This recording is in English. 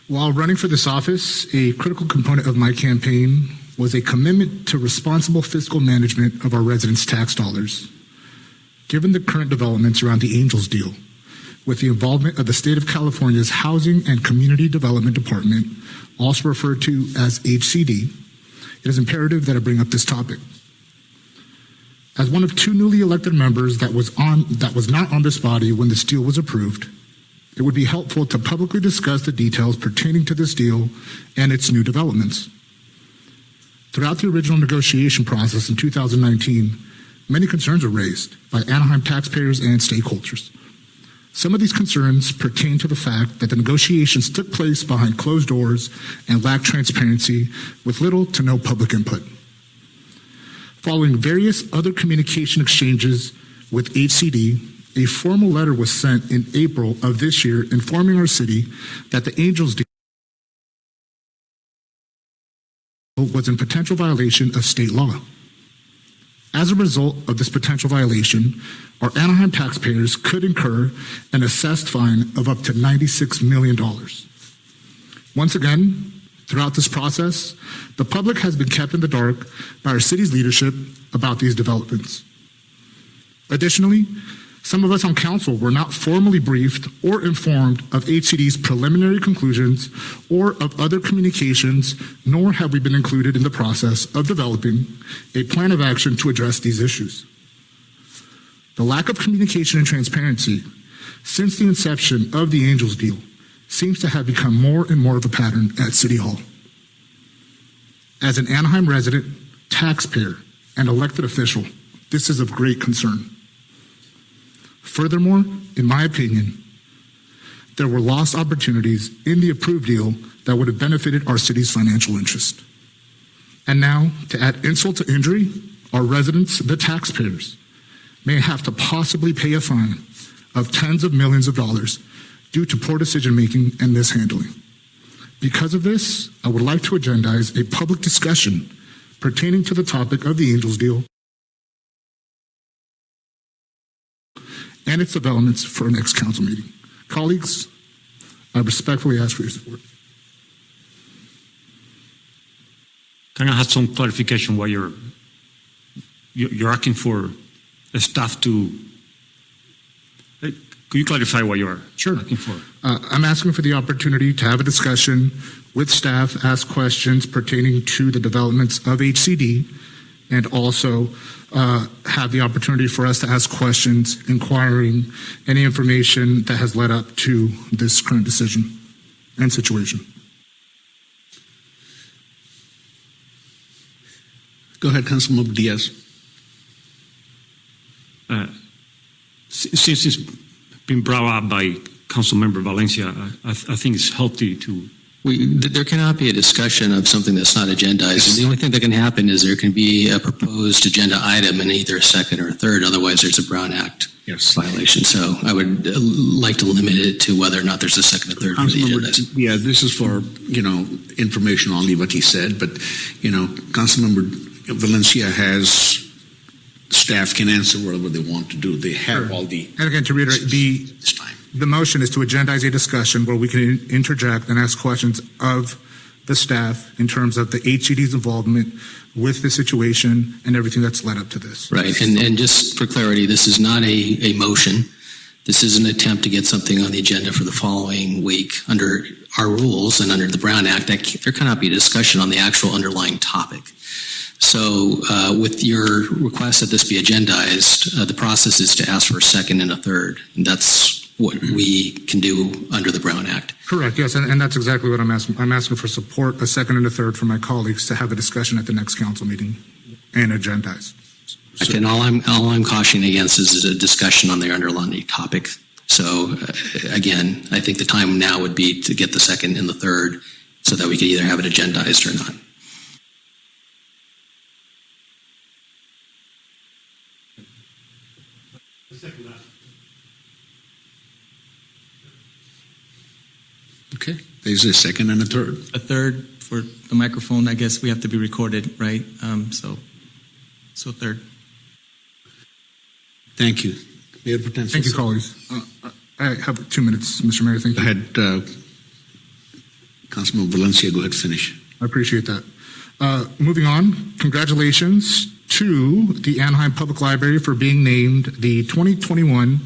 While running for this office, a critical component of my campaign was a commitment to responsible fiscal management of our residents' tax dollars. Given the current developments around the Angels deal, with the involvement of the state of California's Housing and Community Development Department, also referred to as HCD, it is imperative that I bring up this topic. As one of two newly elected members that was not on this body when this deal was approved, it would be helpful to publicly discuss the details pertaining to this deal and its new developments. Throughout the original negotiation process in 2019, many concerns were raised by Anaheim taxpayers and stakeholders. Some of these concerns pertain to the fact that the negotiations took place behind closed doors and lacked transparency with little to no public input. Following various other communication exchanges with HCD, a formal letter was sent in April of this year informing our city that the Angels deal was in potential violation of state law. As a result of this potential violation, our Anaheim taxpayers could incur an assessed fine of up to $96 million. Once again, throughout this process, the public has been kept in the dark by our city's leadership about these developments. Additionally, some of us on council were not formally briefed or informed of HCD's preliminary conclusions or of other communications, nor have we been included in the process of developing a plan of action to address these issues. The lack of communication and transparency since the inception of the Angels deal seems to have become more and more of a pattern at City Hall. As an Anaheim resident, taxpayer, and elected official, this is of great concern. Furthermore, in my opinion, there were lost opportunities in the approved deal that would have benefited our city's financial interest. And now, to add insult to injury, our residents, the taxpayers, may have to possibly pay a fine of tens of millions of dollars due to poor decision-making and mishandling. Because of this, I would like to agendize a public discussion pertaining to the topic of the Angels deal and its developments for our next council meeting. Colleagues, I respectfully ask for your support. Can I have some clarification why you're asking for staff to, could you clarify what you're asking for? I'm asking for the opportunity to have a discussion with staff, ask questions pertaining to the developments of HCD, and also have the opportunity for us to ask questions inquiring any information that has led up to this current decision and situation. Go ahead, Councilman Diaz. Since it's been brought up by Councilmember Valencia, I think it's healthy to. There cannot be a discussion of something that's not agendized. The only thing that can happen is there can be a proposed agenda item in either a second or a third. Otherwise, there's a Brown Act violation. So I would like to limit it to whether or not there's a second or third for the agenda. Yeah, this is for, information only what he said. But, Councilmember Valencia has staff can answer whatever they want to do. They have all the. And again, to reiterate, this time. The motion is to agendize a discussion where we can interject and ask questions of the staff in terms of the HCD's involvement with the situation and everything that's led up to this. Right, and just for clarity, this is not a motion. This is an attempt to get something on the agenda for the following week. Under our rules and under the Brown Act, there cannot be a discussion on the actual underlying topic. So with your request that this be agendized, the process is to ask for a second and a third. And that's what we can do under the Brown Act. Correct, yes, and that's exactly what I'm asking. I'm asking for support, a second and a third from my colleagues to have a discussion at the next council meeting and agendize. Again, all I'm cautioning against is a discussion on the underlying topic. So again, I think the time now would be to get the second and the third so that we could either have it agendized or not. Okay, there's a second and a third. A third for the microphone. I guess we have to be recorded, right? So third. Thank you. Mayor Potential. Thank you, colleagues. I have 2 minutes, Mr. Mayor. Thank you. Go ahead, Councilman Valencia, go ahead, finish. I appreciate that. Moving on, congratulations to the Anaheim Public Library for being named the 2021